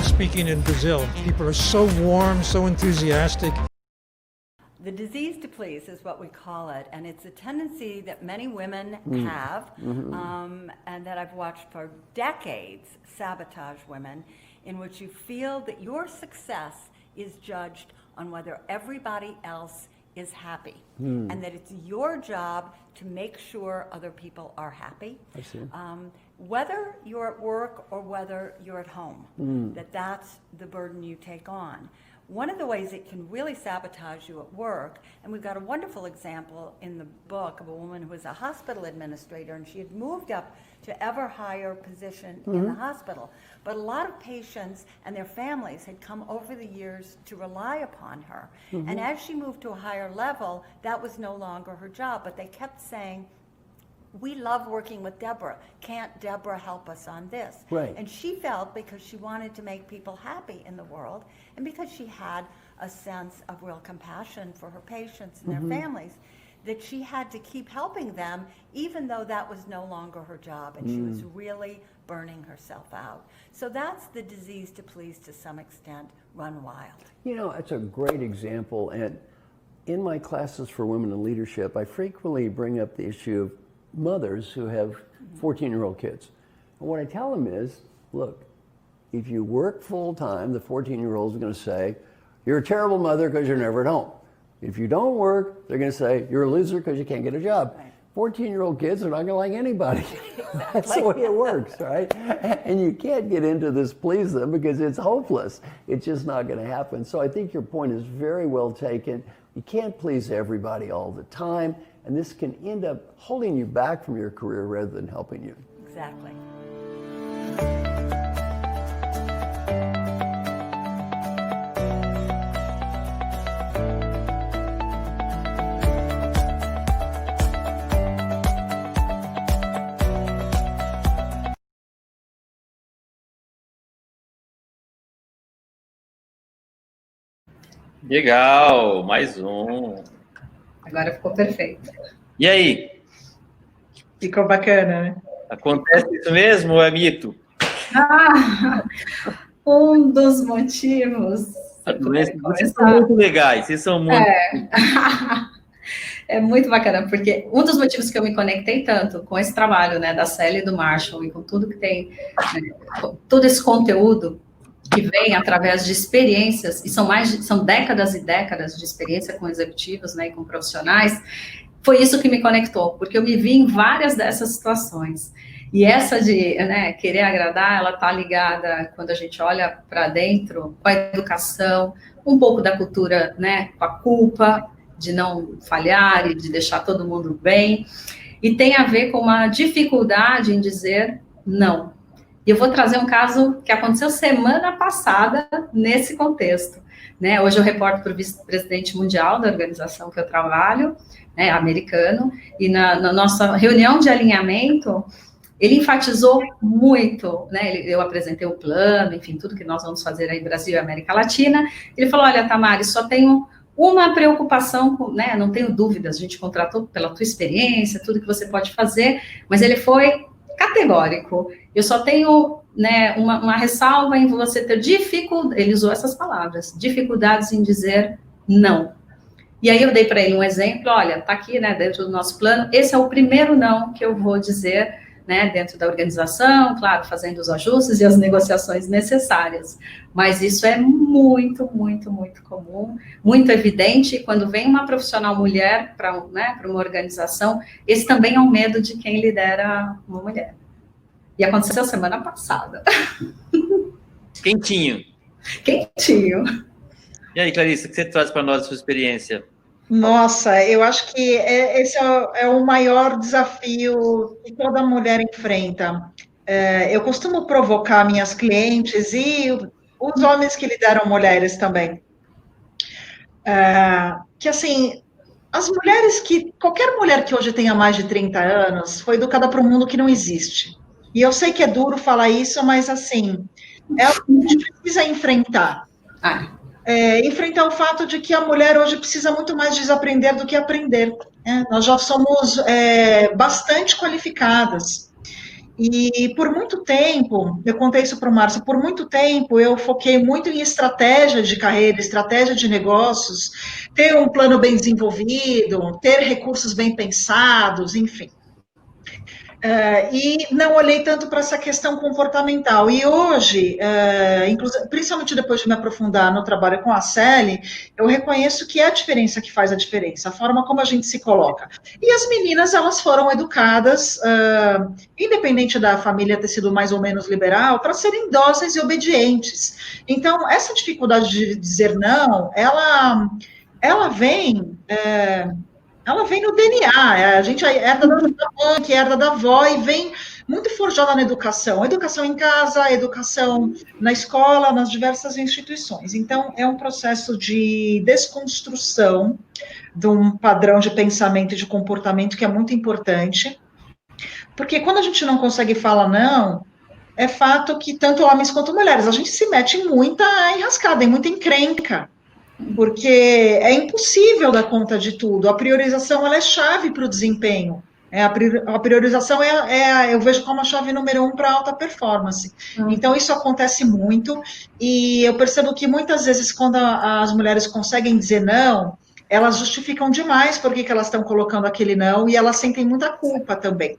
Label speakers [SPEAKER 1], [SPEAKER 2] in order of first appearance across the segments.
[SPEAKER 1] speaking in Brazil. People are so warm, so enthusiastic.
[SPEAKER 2] The disease to please is what we call it, and it's a tendency that many women have, and that I've watched for decades sabotage women, in which you feel that your success is judged on whether everybody else is happy, and that it's your job to make sure other people are happy.
[SPEAKER 3] I see.
[SPEAKER 2] Whether you're at work or whether you're at home, that's the burden you take on. One of the ways it can really sabotage you at work, and we've got a wonderful example in the book of a woman who was a hospital administrator, and she had moved up to ever higher position in the hospital. But a lot of patients and their families had come over the years to rely upon her. And as she moved to a higher level, that was no longer her job, but they kept saying, we love working with Deborah. Can't Deborah help us on this?
[SPEAKER 3] Right.
[SPEAKER 2] And she felt, because she wanted to make people happy in the world, and because she had a sense of real compassion for her patients and their families, that she had to keep helping them, even though that was no longer her job, and she was really burning herself out. So that's the disease to please, to some extent, run wild.
[SPEAKER 3] You know, it's a great example, and in my classes for women in leadership, I frequently bring up the issue of mothers who have 14-year-old kids. And what I tell them is, look, if you work full-time, the 14-year-olds are going to say, you're a terrible mother because you're never at home. If you don't work, they're going to say, you're a loser because you can't get a job.
[SPEAKER 2] Right.
[SPEAKER 3] 14-year-old kids are not going to like anybody. That's the way it works, right? And you can't get into this please them because it's hopeless. It's just not going to happen. So I think your point is very well taken. You can't please everybody all the time, and this can end up holding you back from your career rather than helping you.
[SPEAKER 2] Exactly.
[SPEAKER 4] Legal, mais um.
[SPEAKER 5] Agora ficou perfeito.
[SPEAKER 4] E aí?
[SPEAKER 5] Ficou bacana, né?
[SPEAKER 4] Acontece isso mesmo ou é mito?
[SPEAKER 5] Um dos motivos...
[SPEAKER 4] Vocês são muito legais, vocês são muito...
[SPEAKER 5] É muito bacana, porque um dos motivos que eu me conectei tanto com esse trabalho, né, da Célia e do Marshall, e com tudo que tem, né, todo esse conteúdo que vem através de experiências, e são décadas e décadas de experiência com executivos, né, e com profissionais, foi isso que me conectou, porque eu me vi em várias dessas situações. E essa de, né, querer agradar, ela está ligada, quando a gente olha para dentro, com a educação, um pouco da cultura, né, com a culpa de não falhar e de deixar todo mundo bem, e tem a ver com uma dificuldade em dizer não. E eu vou trazer um caso que aconteceu semana passada nesse contexto, né? Hoje eu reporto para o vice-presidente mundial da organização que eu trabalho, né, americano, e na nossa reunião de alinhamento, ele enfatizou muito, né? Eu apresentei o plano, enfim, tudo que nós vamos fazer aí, Brasil e América Latina. Ele falou, olha, Tamari, só tenho uma preocupação, né? Não tenho dúvidas, a gente contratou pela tua experiência, tudo que você pode fazer, mas ele foi categórico. Eu só tenho, né, uma ressalva em você ter dificuldade, ele usou essas palavras, dificuldades em dizer não. E aí eu dei para ele um exemplo, olha, tá aqui, né, dentro do nosso plano, esse é o primeiro não que eu vou dizer, né, dentro da organização, claro, fazendo os ajustes e as negociações necessárias. Mas isso é muito, muito, muito comum, muito evidente, e quando vem uma profissional mulher para, né, para uma organização, esse também é um medo de quem lidera uma mulher. E aconteceu semana passada.
[SPEAKER 4] Quentinho.
[SPEAKER 5] Quentinho.
[SPEAKER 4] E aí, Clarissa, o que você traz para nós da sua experiência?
[SPEAKER 6] Nossa, eu acho que esse é o maior desafio que toda mulher enfrenta. Eu costumo provocar minhas clientes e os homens que lideram mulheres também. Que, assim, qualquer mulher que hoje tenha mais de 30 anos foi educada para um mundo que não existe. E eu sei que é duro falar isso, mas, assim, é o que a gente precisa enfrentar. Enfrentar o fato de que a mulher hoje precisa muito mais desaprender do que aprender. Nós já somos bastante qualificadas. E por muito tempo, eu contei isso para o Márcio, por muito tempo eu foquei muito em estratégia de carreira, estratégia de negócios, ter um plano bem desenvolvido, ter recursos bem pensados, enfim. E não olhei tanto para essa questão comportamental. E hoje, principalmente depois de me aprofundar no trabalho com a Celi, eu reconheço que é a diferença que faz a diferença, a forma como a gente se coloca. E as meninas, elas foram educadas, independente da família ter sido mais ou menos liberal, para serem dóceis e obedientes. Então, essa dificuldade de dizer não, ela vem... ela vem no DNA, a gente herda da mãe, que herda da avó, e vem muito forjada na educação. Educação em casa, educação na escola, nas diversas instituições. Então, é um processo de desconstrução de um padrão de pensamento e de comportamento que é muito importante, porque quando a gente não consegue falar não, é fato que tanto homens quanto mulheres, a gente se mete em muita enrascada, em muita encrenca, porque é impossível dar conta de tudo. A priorização, ela é chave para o desempenho. A priorização eu vejo como a chave número 1 para alta performance. Então, isso acontece muito, e eu percebo que muitas vezes, quando as mulheres conseguem dizer não, elas justificam demais por que elas estão colocando aquele não, e elas sentem muita culpa também.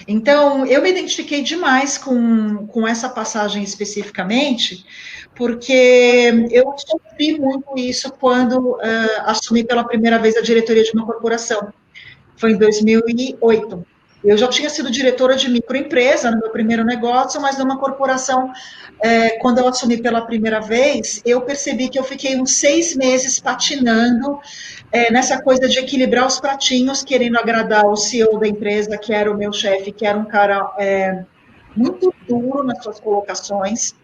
[SPEAKER 6] Então, eu me identifiquei demais com essa passagem especificamente, porque eu sofri muito isso quando assumi pela primeira vez a diretoria de uma corporação. Foi em 2008. Eu já tinha sido diretora de microempresa no meu primeiro negócio, mas numa corporação, quando eu assumi pela primeira vez, eu percebi que eu fiquei uns 6 meses patinando nessa coisa de equilibrar os pratinhos, querendo agradar o CEO da empresa, que era o meu chefe, que era um cara muito duro nas suas colocações.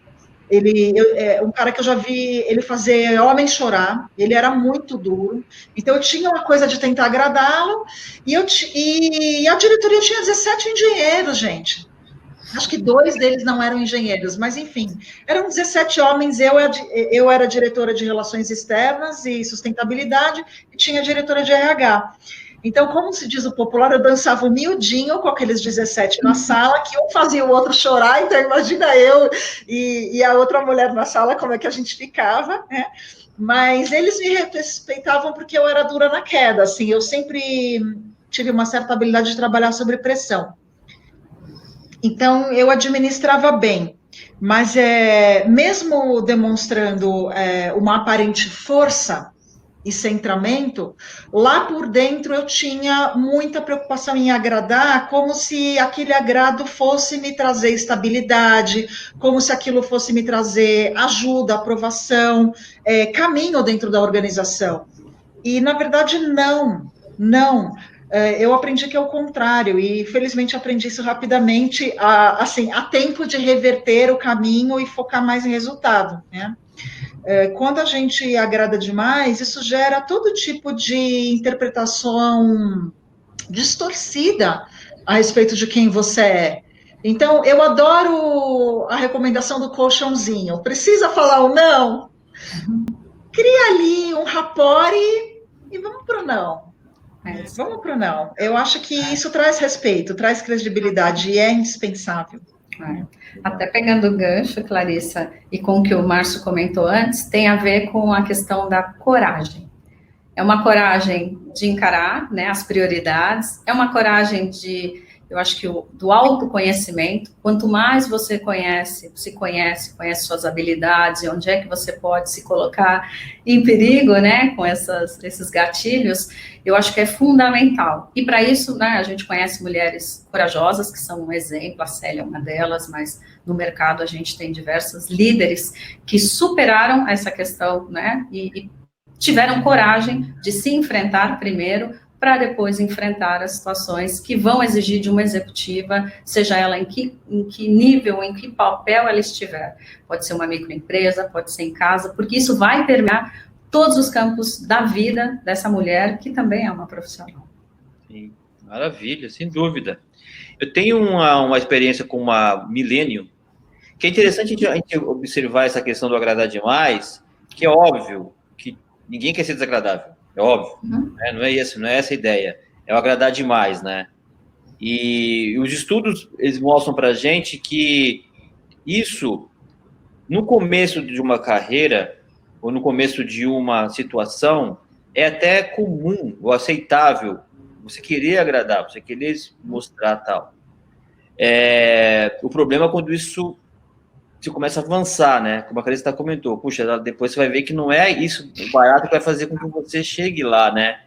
[SPEAKER 6] Um cara que eu já vi ele fazer homem chorar, ele era muito duro, então eu tinha uma coisa de tentar agradá-lo, e a diretoria tinha 17 engenheiros, gente. Acho que 2 deles não eram engenheiros, mas enfim, eram 17 homens, eu era diretora de Relações Externas e Sustentabilidade, e tinha a diretora de RH. Então, como se diz o popular, eu dançava o miudinho com aqueles 17 na sala, que um fazia o outro chorar, então imagina eu e a outra mulher na sala, como é que a gente ficava, né? Mas eles me respeitavam porque eu era dura na queda, assim, eu sempre tive uma certa habilidade de trabalhar sob pressão. Então, eu administrava bem, mas mesmo demonstrando uma aparente força e centramento, lá por dentro eu tinha muita preocupação em agradar, como se aquele agrado fosse me trazer estabilidade, como se aquilo fosse me trazer ajuda, aprovação, caminho dentro da organização. E, na verdade, não. Eu aprendi que é o contrário, e felizmente aprendi isso rapidamente, a tempo de reverter o caminho e focar mais em resultado, né? Quando a gente agrada demais, isso gera todo tipo de interpretação distorcida a respeito de quem você é. Então, eu adoro a recomendação do colchãozinho. Precisa falar o não? Cria ali um rapport e vamos pro não. Vamos pro não. Eu acho que isso traz respeito, traz credibilidade e é indispensável.
[SPEAKER 5] Até pegando o gancho, Clarissa, e com o que o Márcio comentou antes, tem a ver com a questão da coragem. É uma coragem de encarar, né, as prioridades, é uma coragem eu acho que do autoconhecimento. Quanto mais você conhece suas habilidades e onde é que você pode se colocar em perigo, né, com esses gatilhos, eu acho que é fundamental. E para isso, né, a gente conhece mulheres corajosas, que são um exemplo, a Célia é uma delas, mas no mercado a gente tem diversos líderes que superaram essa questão, né, e tiveram coragem de se enfrentar primeiro, para depois enfrentar as situações que vão exigir de uma executiva, seja ela em que nível, em que papel ela estiver. Pode ser uma microempresa, pode ser em casa, porque isso vai permear todos os campos da vida dessa mulher, que também é uma profissional.
[SPEAKER 4] Sim, maravilha, sem dúvida. Eu tenho uma experiência com uma millennium, que é interessante a gente observar essa questão do agradar demais, que é óbvio que ninguém quer ser desagradável. É óbvio, né? Não é essa a ideia. É o agradar demais, né? E os estudos, eles mostram pra gente que isso, no começo de uma carreira, ou no começo de uma situação, é até comum ou aceitável você querer agradar, você querer mostrar tal. O problema é quando isso você começa a avançar, né? Como a Clarissa comentou, puxa, depois você vai ver que não é isso o barato que vai fazer com que você chegue lá, né?